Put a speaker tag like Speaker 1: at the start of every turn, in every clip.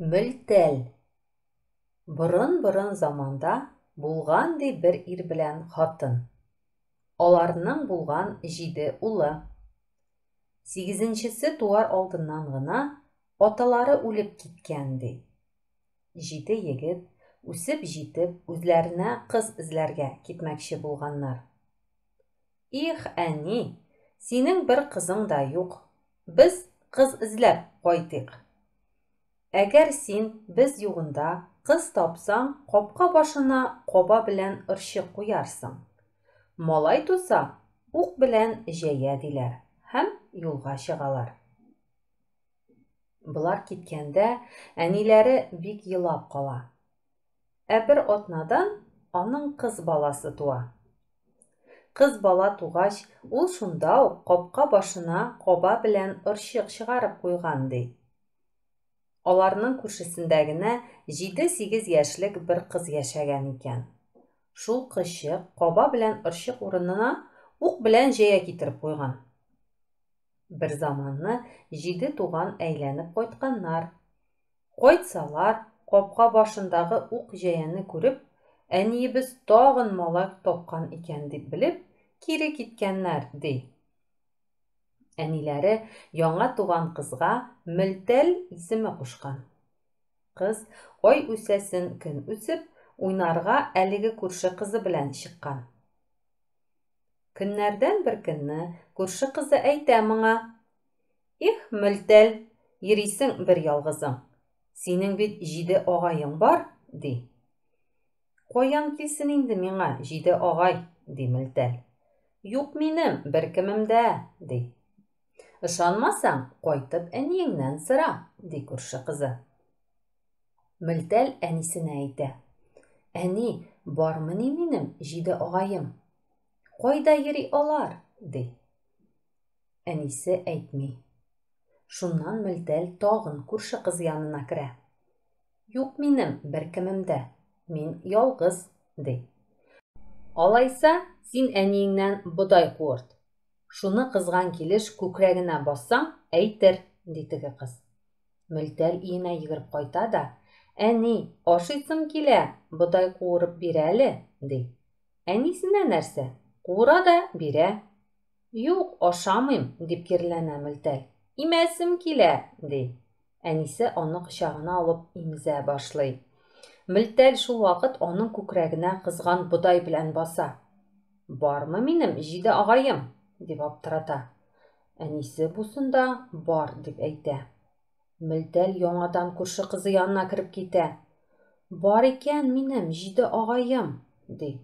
Speaker 1: Мөлтәл. Борын заманда булган ди бер ир белән хатын. Аларның булган 7 улы. 8-нчесе туар алдыннан гына аталары үлеп киткән ди. 7 егет үсеп җитеп, үзләренә кыз эзләргә китмәкче булганнар. Их, әни, синең бер кызың да юк. Без кыз эзләп кайтыйк. Әгәр син без югында кыз тапсаң, капка башына каба белән ырчык куярсың. Малай туса, ук белән җәя диләр һәм юлга чыгалар. Булар киткәндә, әниләре бик елап кала. Бер атнадан аның кыз баласы туа. Кыз бала тугач, ул шунда ук капка башына каба белән ырчык чыгарып куйган ди. Аларның күршесендә генә 7-8 яшьлек бер кыз яшәгән икән. Шул кызчык каба белән ырчык урынына ук белән җәя китереп куйган. Бер заманны 7 туган әйләнеп кайтканнар. Кайтсалар, капка башындагы ук җәяне күреп, әниебез тагын малай тапкан икән дип белеп, кире киткәннәр ди. Әниләре яңа туган кызга Мөлтәл исеме кушкан. Кыз ай үсәсен көн үсеп, уйнарга әлеге күрше кызы белән чыккан. Көннәрдән бер көнне күрше кызы әйтә моңа: "Их, Мөлтәл, йөрисең бер ялгызың. Синең бит 7 агайың бар", ди. "Каян килсен инде миңа 7 агай", ди Мөлтәл. "Юк минем беркемем дә", ди. "Ышанмасаң, кайтып әниеңнән сора", ди күрше кызы. Мөлтәл әнисенә әйтә: "Әни, бармыни минем 7 агайым? Кайда йөри алар?" ди. Әнисе әйтми. Шуннан Мөлтәл тагын күрше кыз янына керә. "Юк минем беркемем дә, мин ялгыз", ди. "Алайса, син әниеңнән бодай куырт. Шуны кызган килеш күкрәгенә бассаң, әйтер", ди теге кыз. Мөлтәл өенә йөгереп кайта да: "Әни, ашыйсым килә, бодай куырып бир әле", ди. Әнисенә нәрсә? Куыра да бирә. "Юк, ашамыйм", дип кирләнә Мөлтәл. "Имәсем килә", ди. Әнисе аны кочагына алып имезә башлый. Мөлтәл шул вакыт аның күкрәгенә кызган бодай белән баса. "Бармы минем 7 агайым?" дип аптырата. Әнисе бусында бар дип әйтә. Мөлтәл яңадан күрше кызы янына кереп китә. "Бар икән минем 7 агайым", ди.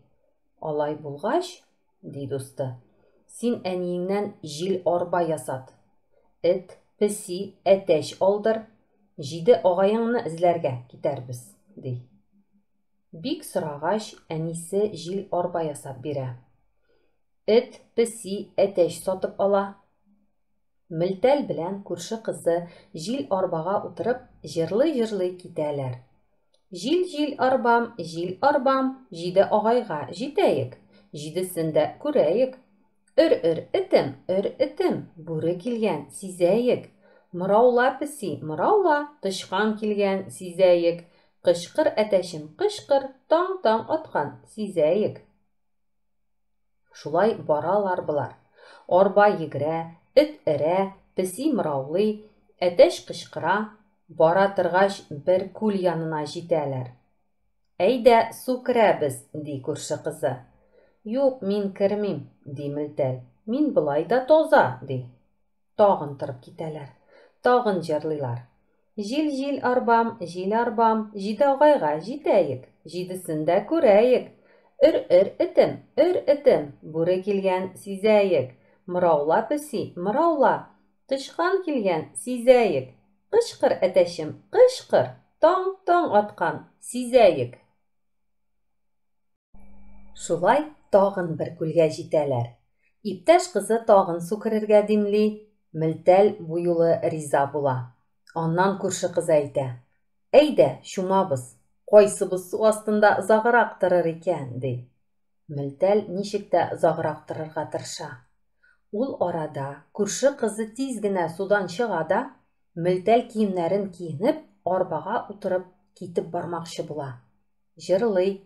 Speaker 1: "Алай булгач", ди дусты, "син әниеңнән җил арба ясат. Эт, песи, әтәч алдыр, 7 агайыңны эзләргә китәрбез", ди. Бик сорагач, әнисе җил арба ясап бирә. Эт, песи, әтәч сатып ала. Мөлтәл белән күрше кызы җил арбага утырып, җырлый-җырлый китәләр. Җил арбам, 7 агайга җитәек, 7сен дә күрәек. Өр этем, бүре килгән сизәек. Мыраула песи, мыраула, тычкан килгән сизәек. Кычкыр әтәчем, кычкыр, таң аткан сизәек. Шулай баралар болар. Арба йөгерә, эт өрә, песи мыраулый, әтәч кычкыра. Бара торгач, бер күл янына җитәләр. "Әйдә, су керәбез", ди күрше кызы. "Юк, мин кермим", ди Мөлтәл. "Мин болай да таза", ди. Тагын торып китәләр. Тагын җырлыйлар. Җил арбам, 7 агайга җитәек, 7сен дә күрәек. Өр этем, бүре килгән сизәек. Мыраула песи, мыраула, тычкан килгән сизәек. Кычкыр әтәчем, кычкыр, таң аткан сизәек. Шулай тагын бер күлгә җитәләр. Иптәш кызы тагын су керергә димли. Мөлтәл бу юлы риза була. Аннан күрше кыз әйтә: "Әйдә, чумабыз. Кайсыбыз су астында озаграк торыр икән", ди. Мөлтәл ничек тә озаграк торырга тырыша. Ул арада күрше кызы тиз генә судан чыга да, Мөлтәл киемнәрен киенеп, арбаға утырып китеп бармакчы була. Җырлый.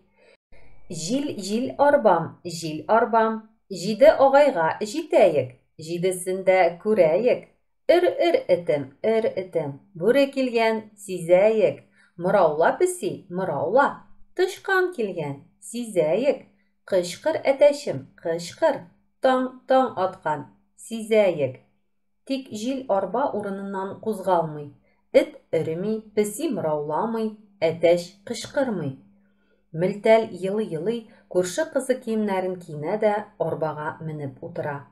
Speaker 1: Җил арбам, җиде агайга җитәек, җидесендә күрәек. Өр этем, бүре килгән, сизәек. Мыраула песи, мыраула, тышкан килгән, сизәек. Кышкыр әтәшем, кышкыр, таң аткан, сизәек. Тик җил арба урыныннан кузгалмый. Эт өреми, песи мырауламый, әтәш кышкырмый. Мөлтәл йылый, күрше кызы киемнәрен киенә дә арбага менеп утыра.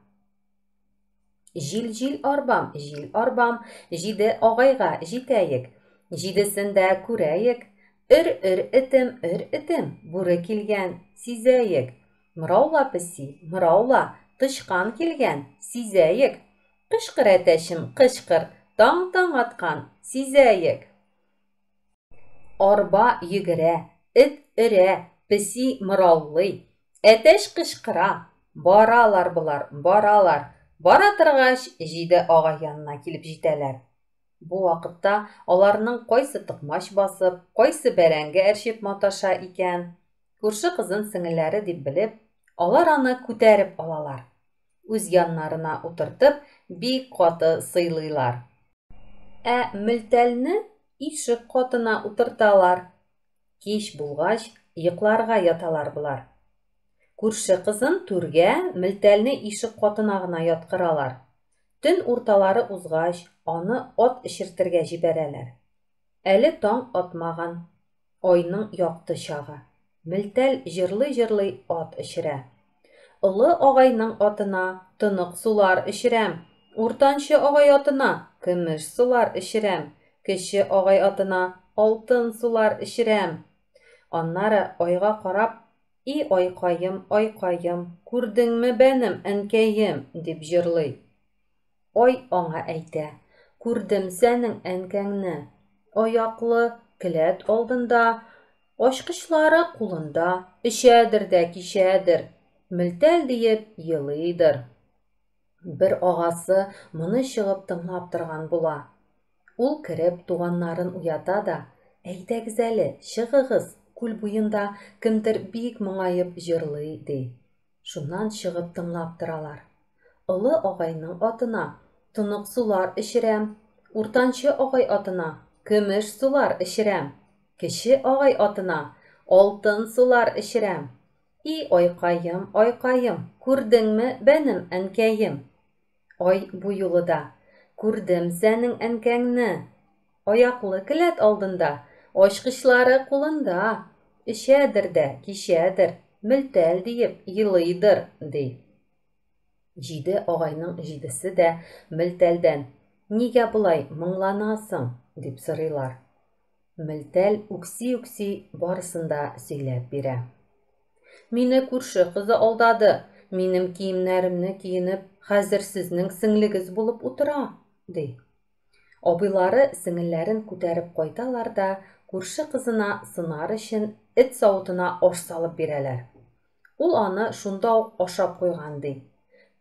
Speaker 1: Җил арбам, җиде агайга җитәек, җидесендә күрәек. Өр этем, бүре килгән, сизәек. Мыраула песи, мыраула, тышкан килгән, сизәек. Кышкыр әтәшем, кышкыр, таң аткан, сизәек. Арба йөгерә, эт өрә, песи мыраулый, әтәш кышкыра. Баралар булар, баралар. Бара торгач, җиде агай янына килеп җитәләр. Бу вакытта аларның кайсы токмач басып, кайсы бәрәңге әрчеп маташа икән. Күрше кызын сеңеләре дип белеп, алар аны күтәреп алалар. Үз яннарына утыртып, бик каты сыйлыйлар. Ә мөлтәлне ишек катына утырталар. Кич булгач, йокларга яталар булар. Күрше кызын түргә, мөлтәлне ишек катына гына яткыралар. Төн урталары узгач, аны ат эчертергә җибәрәләр. Әле таң атмаган, айның якты чагы. Мөлтәл җырлый ат эчерә. Олы агайның атына тынык сулар эчерәм. Уртанчы агай атына көмеш сулар эчерәм. Кече агай атына алтын сулар эчерәм. Аннары айга карап, «И айкаем, күрдеңме бәнем әнкәем?» дип җырлый. Ай аңа әйтә, «Күрдем сәнең әнкәңне, аяклы, келәт алдында, ачкычлары кулында, эчәдер дә кичәдер, мөлтәл диеп йылыйдыр». Бер агасы моны чыгып тыңлап торган була. Ул кереп туганнарын уята да, «Әйдәгез әле, чыгыгыз, күл буенда кемдер бик моңаеп җырлый» ди. Шуннан чыгып тыңлап торалар. Олы агайның атына тынык сулар эчерәм. Уртанчы агай атына көмеш сулар эчерәм. Кече агай атына алтын сулар эчерәм. И айкаем, күрдеңме бәнем әнкәем? Ай бу юлы да, «Күрдем сәнең әнкәңне, аяклы келәт алдында, ачкычлары кулында, эчәдер дә кичәдер, мөлтәл диеп йылыйдыр» ди. Җиде агайның җидесе дә мөлтәлдән, «Нигә болай моңланасың?» дип сорыйлар. Мөлтәл үкси барысын да сөйләп бирә. Мине күрше кызы алдады, минем киемнәремне киенеп, хәзер сезнең сеңлегез булып утыра, ди. Абыйлары сеңелләрен күтәреп кайталар да, күрше кызына сынар өчен эт савытына аш салып бирәләр. Ул аны шунда ук ашап куйган, ди.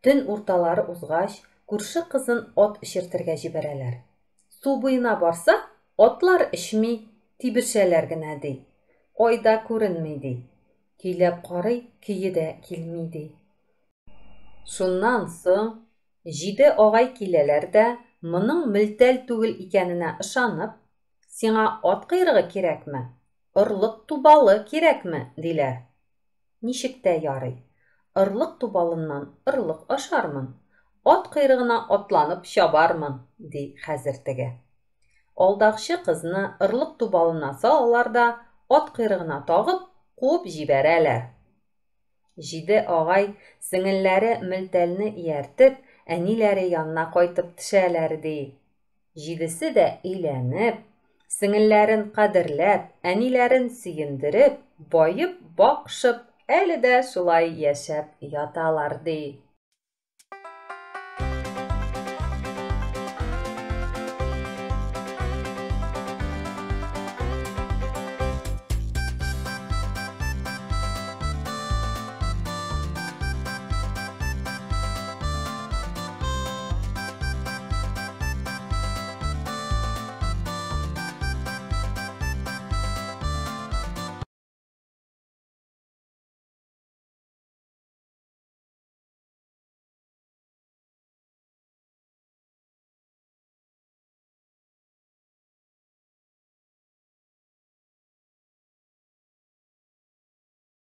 Speaker 1: Төн урталары узгач, күрше кызын ат эчертергә җибәрәләр. Су буена барса, атлар эчми, тибешәләр генә, ди. Айда күренми, ди. Киләп карый, көе дә килми, ди. Шуннан соң җиде агай киләләр дә, моның мөлтәл түгел икәненә ышанып, «Сиңа ат койрыгы кирәкме? Ырлык тубалы кирәкме?» диләр. Ничек тә ярый. Ырлык тубалыннан ырлык ашармын, ат койрыгына атланып чабармын, ди хәзер теге. Алдакчы кызны ырлык тубалына салалар да, ат койрыгына тагып, куып җибәрәләр. Җиде агай сеңелләре мөлтәлне ияртеп, әниләре янына кайтып төшәләр, ди. Җидесе дә өйләнеп, сеңелләрен кадерләп, әниләрен сөендереп, байып, бакшып, әле дә шулай яшәп яталар, ди.